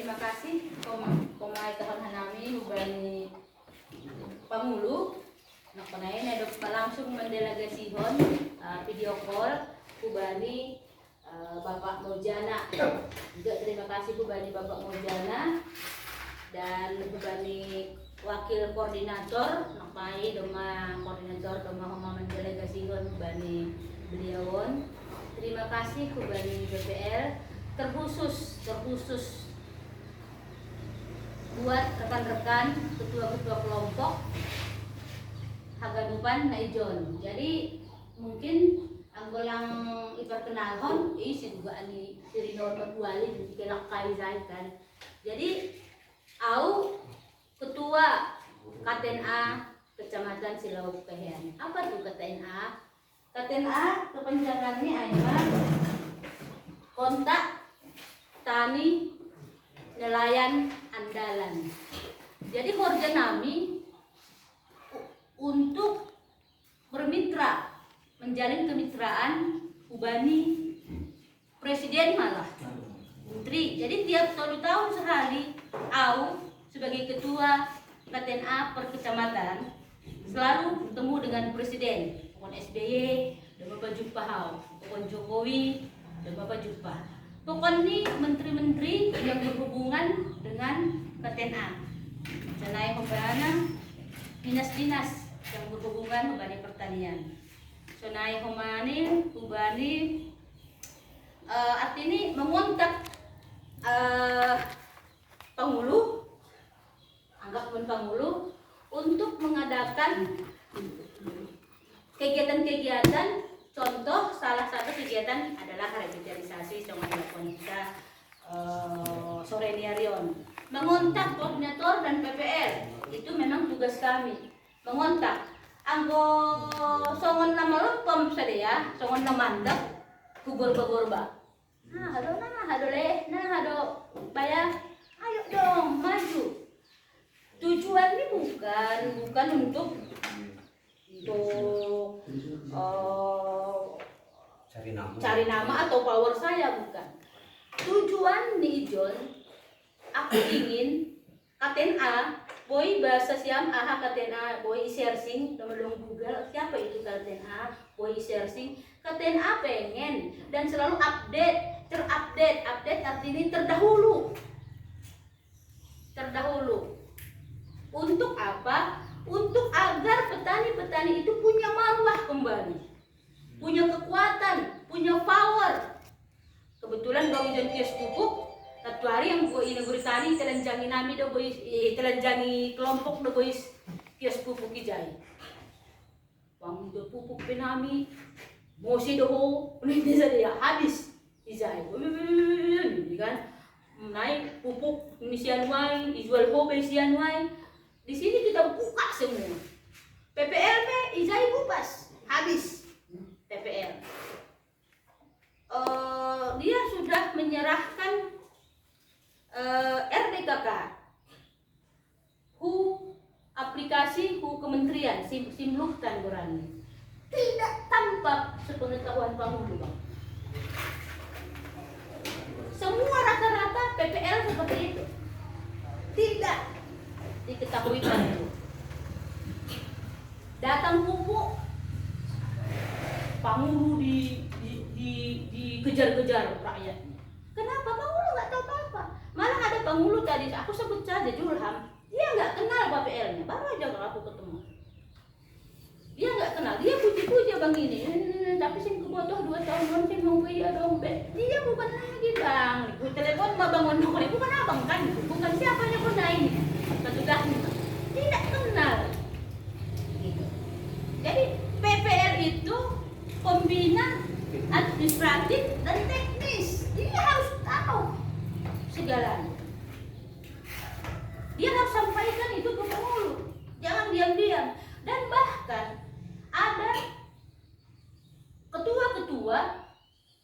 terima kasih komai tahun hanami hubani pangulu nak panain ada langsung mendelegasikan video call hubani Bapak Mojana. Juga terima kasih hubani Bapak Mojana dan hubani wakil koordinator nak panain doma koordinator doma mendelegasikan hubani beliauan. Terima kasih hubani BPL terkhusus buat rekan-rekan ketua-ketua kelompok Hagadupan Naijon. Jadi mungkin anggolang iperkenalhon si juga ani Sirino Wali kelak kai kan. Jadi au ketua KTNA Kecamatan Silau Kehean. Apa tuh KTNA? KTNA kepanjangannya adalah kontak tani nelayan andalan. Jadi korja nami untuk bermitra, menjalin kemitraan hubani presiden malah menteri. Jadi tiap 1 tahun sekali au sebagai ketua KTNA per kecamatan selalu bertemu dengan presiden, pokon SBY dan Bapak Jumpa Hau, pokon Jokowi dan Bapak Jumpa. Pokoknya ini menteri-menteri yang berhubungan dengan KTNA. Janai pembana dinas-dinas yang berhubungan hubani pertanian. Janai homani hubani artinya mengontak Pangulu, anggap pun Pangulu untuk mengadakan kegiatan-kegiatan. Contoh salah satu kegiatan adalah revitalisasi Sungai kita sore niarion. Mengontak koordinator dan PPL itu memang tugas kami. Mengontak anggo songon nama lempem sadia, songon namandap gugor-gugorba. Hado leh, hado bayar. Ayo dong maju. Tujuan ini bukan untuk cari nama atau power saya, bukan. Tujuan di Ijon, aku ingin KTNA, boy bahasa siam aha KTNA, boy searching, nomor Google, siapa itu KTNA, boy searching, KTNA pengen dan selalu terupdate artinya terdahulu. Untuk apa? Untuk agar petani-petani itu punya marwah kembali, punya kekuatan, punya power. Kebetulan bang Ijon kios pupuk, satu hari yang gue ini beritani telanjangi nami do boy, telanjangi kelompok do boy kios pupuk kijai. Bang do pupuk penami, mosi do ho, ini saja habis kijai, kan? Naik pupuk misian wai, dijual ho misian wai. Di sini kita buka semua. PPLP izai bupas, habis PPL. Dia sudah menyerahkan RDKK, aplikasi kementerian simluh tanggurani. Tidak tampak sepengetahuan Pangulu, Bang. Semua rata-rata PPL seperti itu. Tidak diketahui Pangulu. Datang pupuk, Pangulu dikejar-kejar rakyat. Kenapa Pangulu nggak tahu apa-apa? Malah ada Pangulu tadi, aku sebut saja Julham, dia nggak kenal PPL-nya, baru aja kalau aku ketemu. Dia nggak kenal, dia puji-puji bang ini, tapi sing kebutuh 2 tahun sing mau iya dong, dia bukan lagi bang. Gue telepon mbak bangun ini bukan abang kan, bukan siapanya pun ini. Petugasnya tidak kenal. Gitu. Jadi PPL itu pembina administratif dan teknis. Dia harus tahu segalanya. Dia harus sampaikan itu ke Pangulu. Jangan diam-diam. Dan bahkan ada ketua-ketua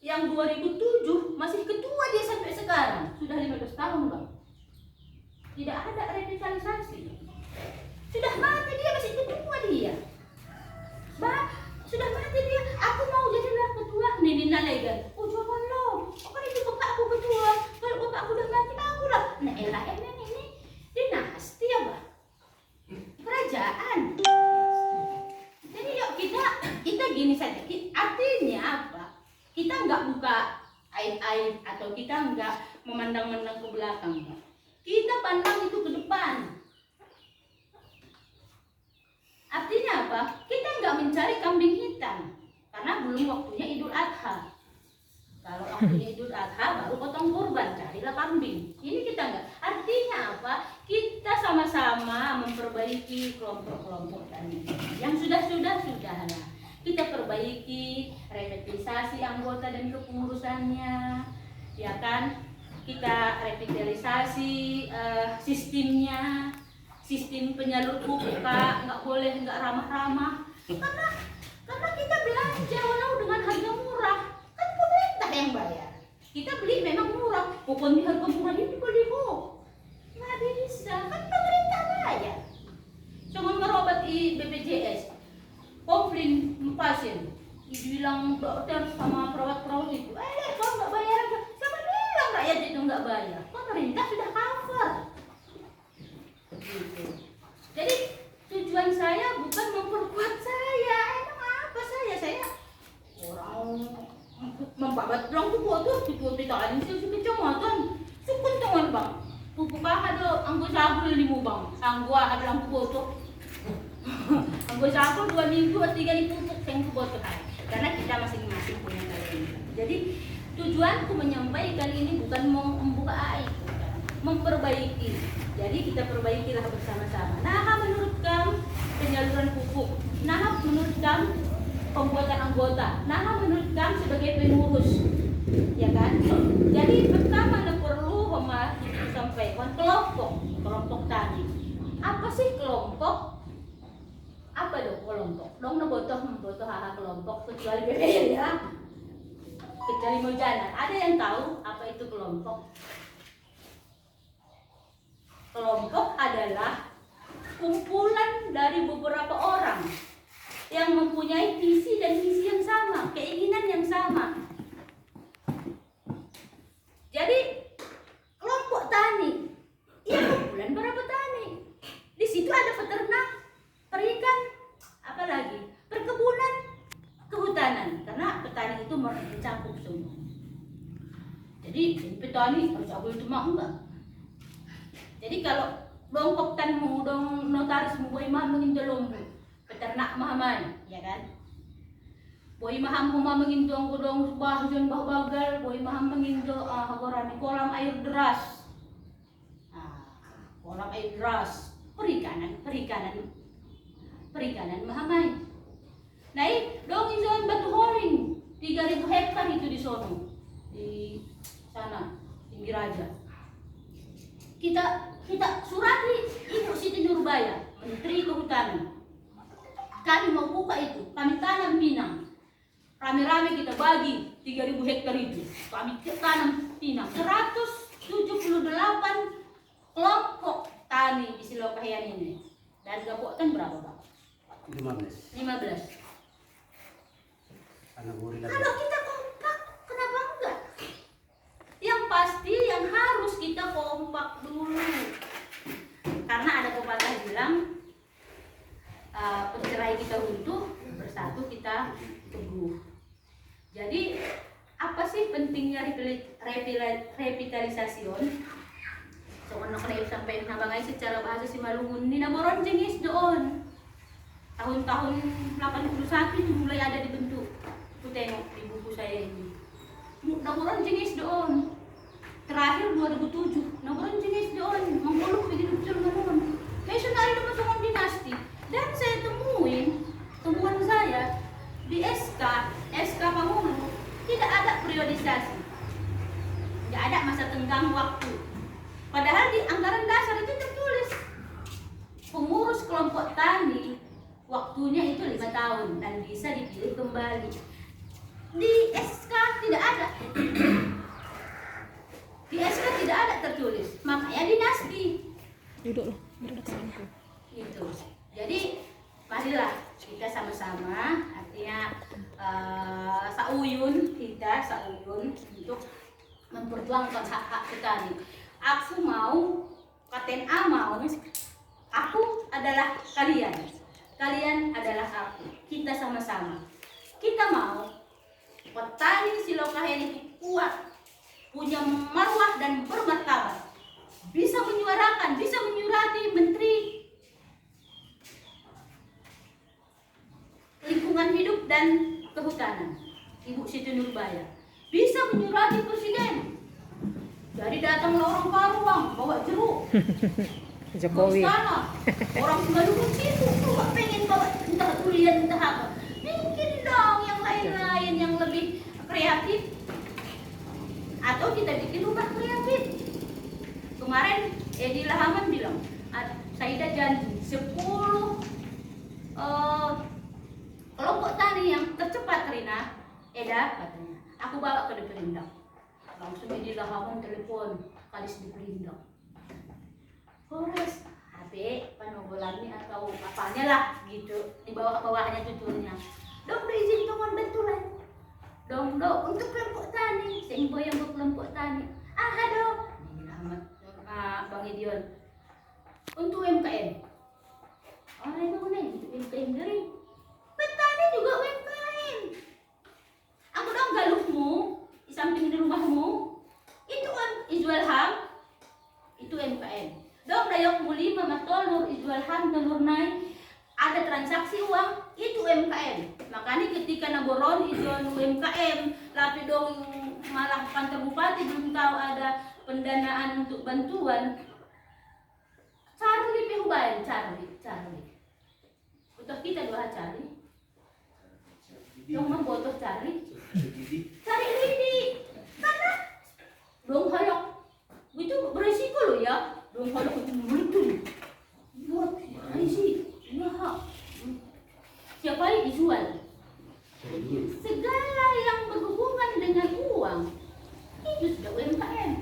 yang 2007 masih ketua dia sampai sekarang. Sudah 15 tahun bang. Tidak ada revitalisasi. Sudah mati dia masih ketua dia. Sudah mati dia. Aku mau jadilah ketua. Nini nalegan. Oh jangan lo. Kan itu bapak aku ketua. Kalau bapak aku udah mati aku lah. Nah memandang-mandang ke belakang, Pak. Kita pandang itu ke depan. Artinya apa? Kita nggak mencari kambing hitam karena belum waktunya Idul Adha. Kalau waktunya Idul Adha baru potong kurban, carilah kambing. Ini kita enggak. Artinya apa? Kita sama-sama memperbaiki kelompok-kelompok tani. Yang sudah-sudah sudahlah. Kita perbaiki revitalisasi anggota dan kepengurusannya, ya kan? Kita revitalisasi sistemnya, sistem penyalur pupuk, Kak, nggak boleh nggak ramah-ramah. Karena kita belanja walau dengan harga murah. Yang bayar, kita beli memang murah, pokoknya harga murah ini beli kok, nggak bisa, kan pemerintah bayar. Cuma merobat di BPJS, komplain pasien, dibilang dokter sama perawat-perawat itu, kau nggak bayar, siapa bilang rakyat itu nggak bayar? Pemerintah sudah cover. Gitu. Jadi tujuan saya bukan memperkuat saya, emang apa saya orang membabat lang tuh tuh pitaan sih kecamatan sukun tangan bang pupuk ada anggo sabul 5 bang anggo ada lang tuh anggo sabul 2 minggu atau 3 minggu pupuk yang tuh karena kita masing-masing punya kalian. Jadi tujuanku menyampaikan ini bukan mau membuka aib, memperbaiki. Jadi kita perbaikilah bersama-sama. Nah, menurut kamu penyaluran pupuk, nah menurut kamu pembuatan anggota, nah menurut kami sebagai pengurus, ya kan? Jadi pertama perlu disampaikan kelompok tani. Apa sih kelompok? Apa dong kelompok? Dong membotoh hal kelompok kecuali BPL ya, kecuali Mojana. Ada yang tahu apa itu kelompok? Kelompok adalah kumpulan dari beberapa orang yang mempunyai visi dan misi yang sama, keinginan yang sama. Jadi kelompok tani, ya kumpulan para petani. Di situ ada peternak, perikan, apalagi perkebunan, kehutanan. Karena petani itu mencakup semua. Jadi petani harus abul cuma enggak. Jadi kalau kelompok tani mengudang notaris membuat imam menginjal peternak mahaman, ya kan? Boy maham menginjo ang gudong bahjon bagal, boy maham menginjo hagoran di kolam air deras. Kolam air deras, perikanan mahamay. Nah, dong izon batu horing 3.000 hektar itu di sono, di sana Tinggi Raja. Kita surati Ibu Siti Nurbaya, Menteri Kehutanan. Kami mau buka itu, kami tanam pinang. Rame-rame kita bagi 3.000 hektar itu. Kami tanam pinang. 178 kelompok tani di Silokahian ini. Dan gapotan berapa, Pak? 15. Kalau kita kompak, kenapa enggak? Yang pasti yang harus kita kompak dulu. Karena ada pepatah bilang, pencerai kita runtuh, bersatu kita teguh. Jadi apa sih pentingnya revitalisasi? So anak na sampai nabangay secara bahasa Simalungun ni namoron jengis doon. Tahun-tahun 81 itu mulai ada dibentuk. Aku tengok di buku saya ini. Namoron jengis doon. Terakhir 2007, namoron jengis doon. Mangkuluk begini betul namoron. Besok hari itu masuk dinasti. Dan saya temuan saya di SK Panghulu tidak ada periodisasi, tidak ada masa tenggang waktu. Padahal di anggaran dasar itu tertulis pengurus kelompok tani waktunya itu 5 tahun dan bisa dipilih kembali. Di SK tidak ada, di SK tidak ada tertulis, makanya dinasti. Duduk gitu. Jadi marilah kita sama-sama, artinya sauyun untuk memperjuangkan hak-hak petani. Aku mau, KTNA mau, aku adalah kalian adalah aku. Kita sama-sama. Kita mau petani Silokahian itu kuat, punya marwah dan bermartabat, bisa menyuarakan, bisa menyurati Menteri Lingkungan Hidup dan Kehutanan, Ibu Siti Nurbaya, bisa menyurati Presiden. Jadi datanglah orang Karawang bawa jeruk, Jokowi. sana orang Simalungun situ juga pengen bawa entah durian entah apa. Bikin dong yang lain-lain yang lebih kreatif, atau kita bikin rumah kreatif. Kemarin Edi Lahaman bilang, Saida janji 10 kelompok tani yang tercepat, Rina, Eda katanya, aku bawa ke Deperindak. Langsung Edi Lahaman telepon Kadis Deperindak, Polres HP Panogolani atau apanya lah gitu, di bawahnya tuturnya, dong izin kawan bentulan dong untuk kelompok tani, sehingga yang berkelompok tani, dong Edi Lahaman, Bang Edion, untuk UMKM. Orang itu mana itu UMKM dari petani juga UMKM. Aku dong galukmu di samping di rumahmu itu kan Izwal Ham, itu UMKM. Dong dayokmu 5 matolur Izwal Ham telur naik, ada transaksi uang, itu UMKM. Makanya ketika naboron itu UMKM, tapi dong malah kantor bupati belum tahu ada pendanaan untuk bantuan. Charlie Pehubayan, Charlie. Butuh kita dua Charlie. Yang membutuh Charlie. Cari Lidi. Karena dong hayok. Itu beresiko loh ya. Dong hayok itu meletup. Buat isi. Nah. Siapa yang dijual? Segala yang berhubungan dengan uang itu sudah UMKM.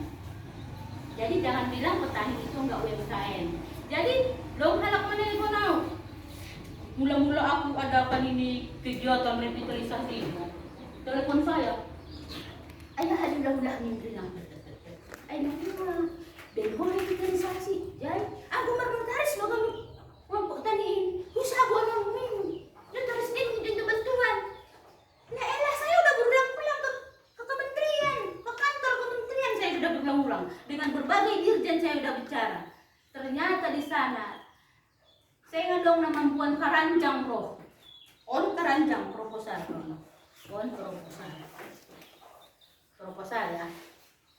Jadi jangan bilang petani itu enggak UMKM. Jadi dong halak mana yang kau tahu? Mula-mula aku adakan ini kegiatan revitalisasi. Telepon saya, ayah ada udah mimpi nang. Ayah mula, bego revitalisasi. Jadi aku mermentaris bagai kelompok tani ini. Usaha gua nang minggu. Dan terus ini minta bantuan. Nah elah saya udah berulang-ulang ke kementerian, ke kantor kementerian saya sudah berulang-ulang. Dengan berbagai dirjen saya sudah bicara. Ternyata di sana saya ngadong nama Puan Karanjang Prof. On Karanjang proposal. On proposal ya.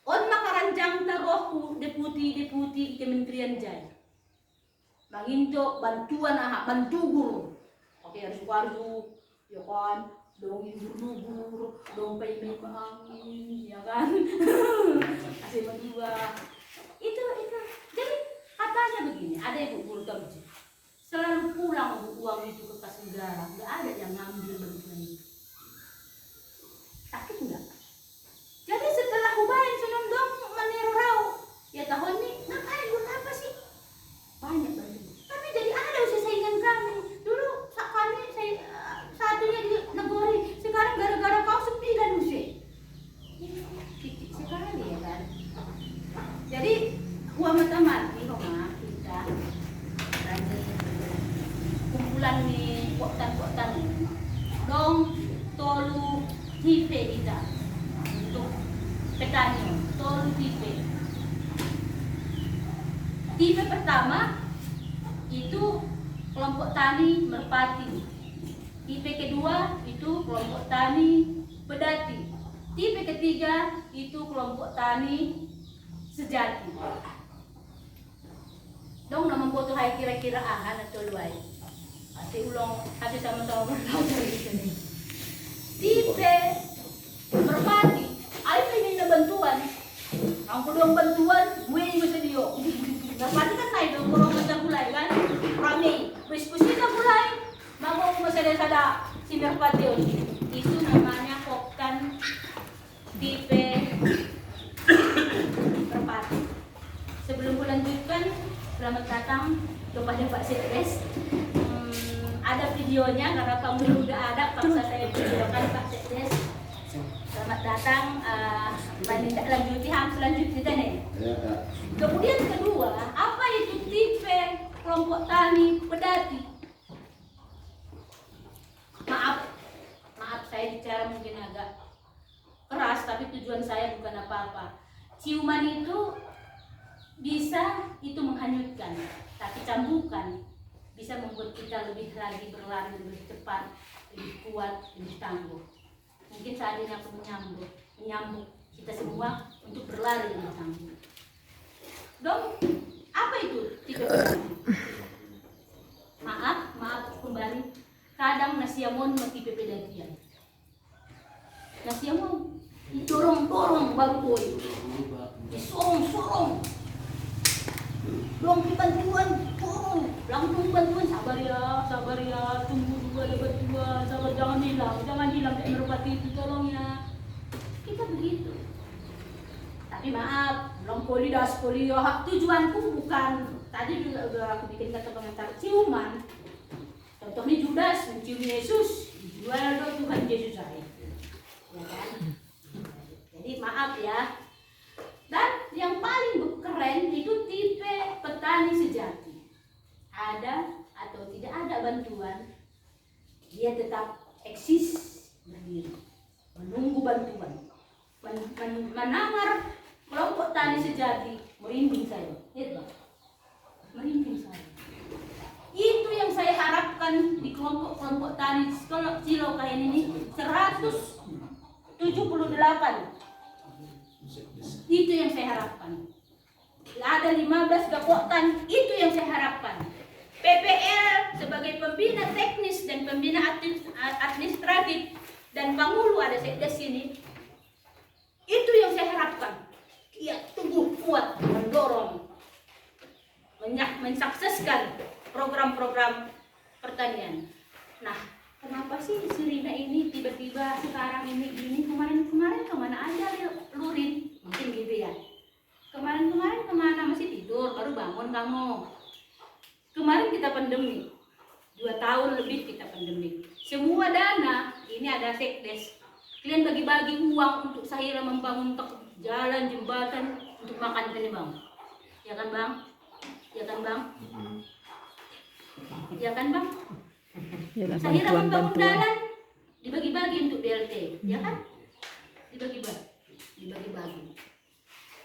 On makaranjang tarohku deputi Kementerian Jaya. Manginto bantuan bantugur. Oke harus wargu, ya kan. Dong ibu-ibu, dong payment angin, ya kan. Kasih berdua. Itu. Jadi katanya begini, ada ibu guru kerja. Selalu pulang uang itu ke kas negara, nggak ada yang ngambil bantuan itu. Sakit nggak? Jadi setelah Hubain senang dong menerau, ya tahun ini ngapain buat apa sih? Banyak bantuan. Tapi jadi ada usaha saingan kami. Dulu kami satunya di Negori, sekarang gara-gara kau sepi kan usia. Titik sekali ya kan. Jadi uang mati rumah kita kumpulan ni kuatan dong tolu tipe kita untuk petani tolu tipe pertama itu kelompok tani Merpati, tipe kedua itu kelompok tani Pedati, tipe ketiga itu kelompok tani Sejati. Dong nama foto hai kira-kira ahan atau luai. Kasih sama-sama belajar di sini. Tipe Merpati, ai pengen bantuan. Ang kudong bantuan, gue mesti dia. Merpati kan naik dong orang macam mulai kan. Rame, diskusi kan mulai. Mau masada si Merpati itu namanya Kopkan tipe Merpati. Sebelum melanjutkan, selamat datang kepada Pak Sekdes. Ada videonya karena kamu dulu udah ada, paksa saya videokan Pak Sekdes. Selamat datang. Tidak lanjuti selanjutnya nih. Kemudian kedua, apa itu tipe kelompok tani Pedati? Maaf saya bicara mungkin agak keras, tapi tujuan saya bukan apa-apa. ciuman itu bisa itu menghanyutkan, tapi cambukan bisa membuat kita lebih lagi berlari lebih cepat, lebih kuat, lebih tangguh. Mungkin saat ini aku menyambut kita semua untuk berlari lebih tangguh. Dong, apa itu tipe pembali? Maaf kembali. Kadang nasiamon mati pepedatian. Nasiamon dorong bangkoi, disorong. Dong bantuan, turun, langsung bantuan, sabar ya, tunggu dulu ada bantuan, sabar jangan hilang, kayak merpati itu tolong ya. Kita begitu. Tapi maaf, belum polidas, tujuanku bukan, tadi juga udah aku bikin kata komentar ciuman. Contohnya Judas mencium Yesus, dijual dong Tuhan Yesus saya. Ya kan? Jadi maaf ya. Dan yang paling keren itu tipe petani sejati. Ada atau tidak ada bantuan, dia tetap eksis berdiri, menunggu bantuan. Menangar kelompok tani sejati, merinding saya. Lihat Bang, merinding saya. Itu yang saya harapkan di kelompok tani Cilokain ini 178. Itu yang saya harapkan. Ada 15 gapotan, itu yang saya harapkan. PPL sebagai pembina teknis dan pembina administratif dan Pangulu ada sekdes sini. Itu yang saya harapkan. Ia tumbuh kuat, mendorong, mensukseskan program-program pertanian. Nah, kenapa sih Serina ini tiba-tiba sekarang ini kemarin kemana aja Lurin? Mungkin gitu ya. Kemarin kemana masih tidur, baru bangun kamu. Kemarin kita pandemi, 2 tahun lebih kita pandemi. Semua dana ini ada sekdes. Kalian bagi-bagi uang untuk saya membangun jalan, jembatan untuk makan ini Bang. Ya kan Bang? Ya kan Bang? Ya kan Bang? Saya membangun jalan dibagi-bagi untuk BLT, ya kan? Dibagi-bagi.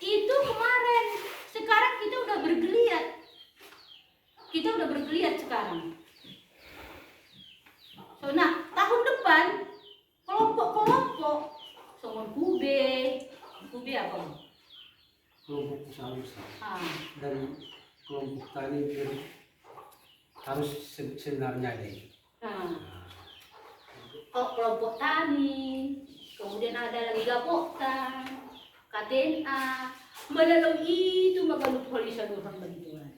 Itu kemarin. Sekarang kita udah bergeliat sekarang. So, nah, tahun depan kelompok Songon Kube apa? Kelompok usaha dan kelompok tani harus sebenarnya deh. Kelompok tani, kemudian ada lagi Gapokta, KTNA, melalui itu magalut polisaduran begituan.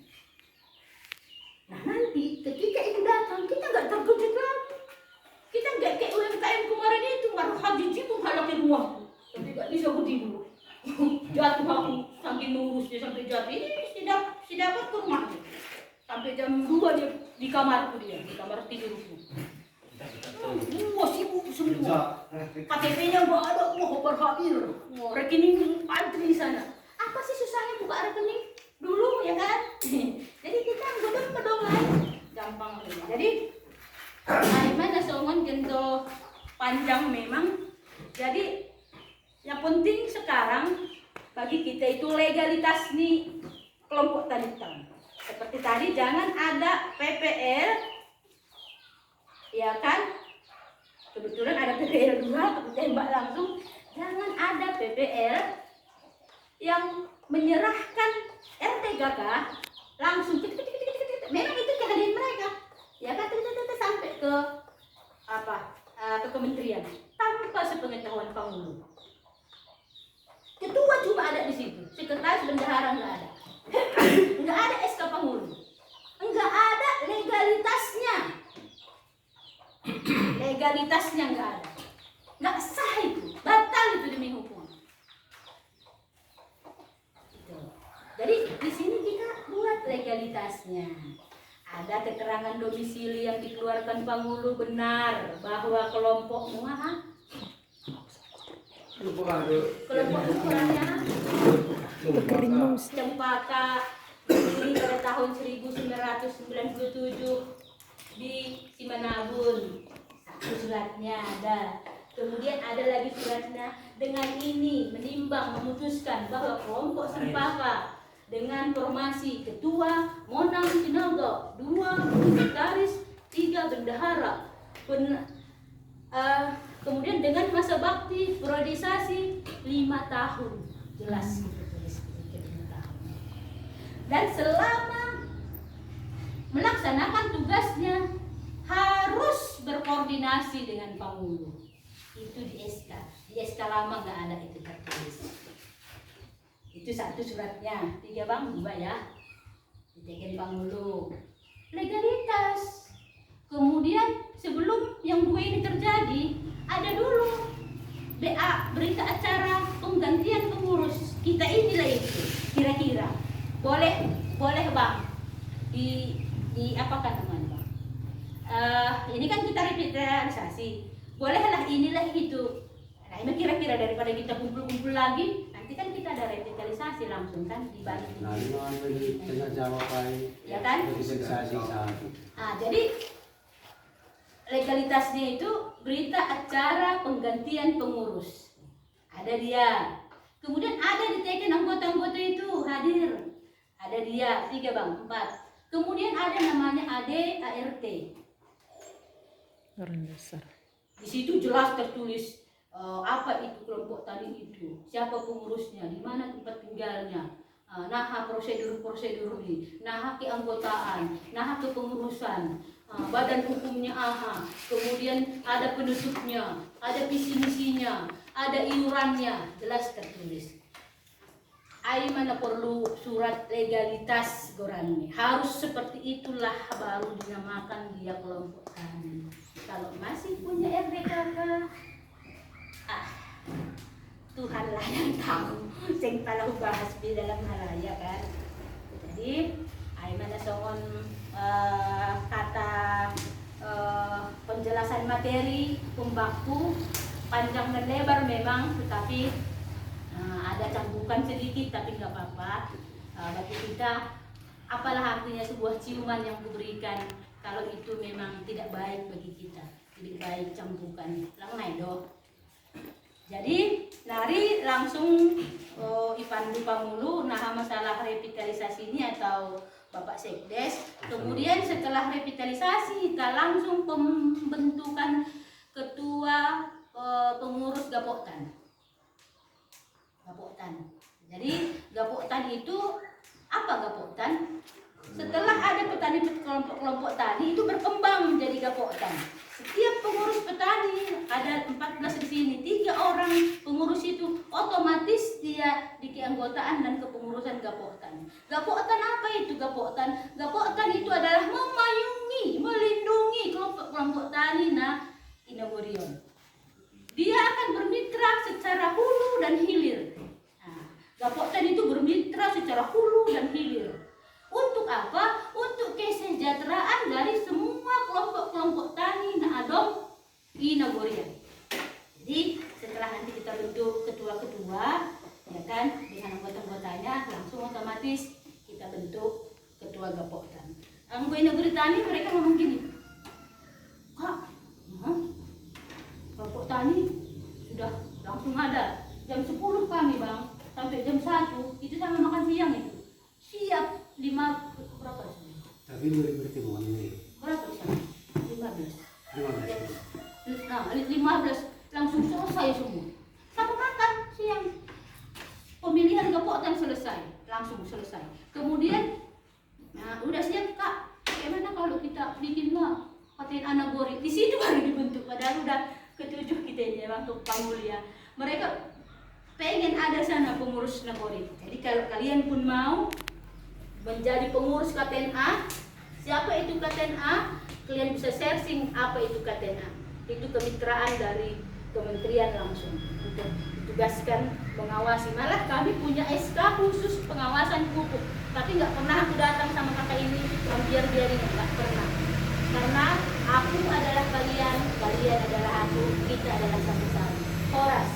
Nah nanti ketika itu datang kita nggak terkejut lagi. Kita nggak kayak UMKM kemarin itu ngaruh haji jibu halaki rumahku, tapi nggak bisa berdiri. Jatuh aku saking ngurusnya sampai jatuh ini si dapat ke rumahnya. Sampai jam 2 dia di kamarku di kamar tidurku. Wah sibuk semua. KTP-nya nggak ada, wah berhadir. Rekening antri di sana. Apa sih susahnya buka rekening dulu ya kan? Jadi kita gedong gampang aja. Jadi mana songon gento panjang memang. Jadi yang penting sekarang bagi kita itu legalitas nih kelompok tani hitam. Seperti tadi jangan ada PPL, ya kan? Kebetulan ada PPL 2, aku tembak langsung. Jangan ada PPL yang menyerahkan RTGK langsung. Memang itu keahlian mereka, ya kan? Sampai ke ke kementerian tanpa sepengetahuan Pangulu. Ketua cuma ada di situ, sekretaris bendahara nggak ada. Nggak ada SK Pangulu, nggak ada legalitasnya nggak ada, nggak sah itu, batal itu demi hukum. Jadi di sini kita buat legalitasnya, ada keterangan domisili yang dikeluarkan Pangulu benar bahwa kelompok kelompok ukurannya Cempaka berdiri pada tahun 1997 di Simanabun. Satu suratnya ada. Kemudian ada lagi suratnya, dengan ini menimbang memutuskan bahwa kelompok Sempaka dengan formasi ketua, monang, sinaga, 2 sekretaris, 3 bendahara, kemudian dengan masa bakti periodisasi 5 tahun, jelas gitu tulis 5 tahun. Dan selama melaksanakan tugasnya harus berkoordinasi dengan Pangulo. Itu di SK lama nggak ada itu tertulis. Itu 1 suratnya, 3 bang, 2 ya, diteken Pangulo. Legalitas. Kemudian sebelum yang 2 ini terjadi, ada dulu BA, berita acara penggantian pengurus. Kita inilah itu, kira-kira boleh bang di apakan namanya bang? Ini kan kita revitalisasi, bolehlah inilah itu. Nah ini kira-kira daripada kita kumpul-kumpul lagi, nanti kan kita ada revitalisasi langsung kan dibalik. Nah, ini kan bagi tengah Jawa Pai. Ya kan? Revitalisasi satu. Jadi legalitasnya itu berita acara penggantian pengurus. Ada dia. Kemudian ada diteken anggota-anggota itu hadir. Ada dia 3 bang, 4. Kemudian ada namanya AD ART. Orang dasar. Di situ jelas tertulis apa itu kelompok tani itu, siapa pengurusnya, di mana tempat tinggalnya, nah prosedur ini, nah keanggotaan, nah kepengurusan, badan hukumnya AHA, kemudian ada penutupnya, ada visi misinya, ada iurannya, jelas tertulis. Ai mana perlu surat legalitas gorani, harus seperti itulah baru dinamakan dia kelompok tani. Kalau masih punya RDKK, Tuhanlah yang tahu, sing tahu bahas di dalam halaya kan. Jadi, ai mana songon kata penjelasan materi pembaku panjang dan lebar memang, tetapi ada cambukan sedikit, tapi nggak apa-apa. Bagi kita, apalah artinya sebuah ciuman yang kuberikan kalau itu memang tidak baik bagi kita, tidak baik cambukan langai doh. Jadi nari langsung Ipandu Pangulo nah masalah revitalisasi ini atau Bapak Sekdes. Kemudian setelah revitalisasi kita langsung pembentukan ketua pengurus Gapoktan. Jadi Gapoktan itu apa Gapoktan? Setelah ada petani kelompok tani itu berkembang menjadi Gapoktan. Setiap pengurus petani ada 14 di sini, 3 orang pengurus itu otomatis dia di keanggotaan dan kepengurusan Gapoktan. Gapoktan apa itu Gapoktan? Gapoktan itu adalah memayungi, melindungi kelompok tani Inagorion. Dia akan bermitra secara hulu dan hilir. Gapoktan itu bermitra secara hulu dan hilir. Untuk apa? Untuk kesejahteraan dari semua kelompok-kelompok tani Adom Inagorian. Jadi setelah nanti kita bentuk ketua-ketua, ya kan, dengan anggota-anggotanya langsung otomatis kita bentuk ketua Gapoktan. Anggota Inagorian tani mereka ngomong gini, Kak, kelompok tani sudah langsung ada jam 10 kami bang, sampai jam 1 itu sama makan siang itu siap 5 berapa sih? Tapi boleh bertemu ini. Berapa sih? 15. 15. Nah, 15 langsung selesai semua. Satu makan siang. Pemilihan Gapoktan selesai, langsung selesai. Kemudian, nah udah siap kak. Bagaimana kalau kita bikinlah KTN Anagori? Di situ baru dibentuk. Padahal udah ketujuh kita ini waktu Pangulia. Mereka pengen ada sana pengurus Nagori. Jadi kalau kalian pun mau menjadi pengurus KTNA, siapa itu KTNA? Kalian bisa searching apa itu KTNA. Itu kemitraan dari kementerian langsung untuk ditugaskan mengawasi. Malah kami punya SK khusus pengawasan pupuk. Tapi nggak pernah aku datang sama kakak ini biar-biarin, nggak pernah. Karena aku adalah kalian adalah aku, kita adalah sama-sama. Horas.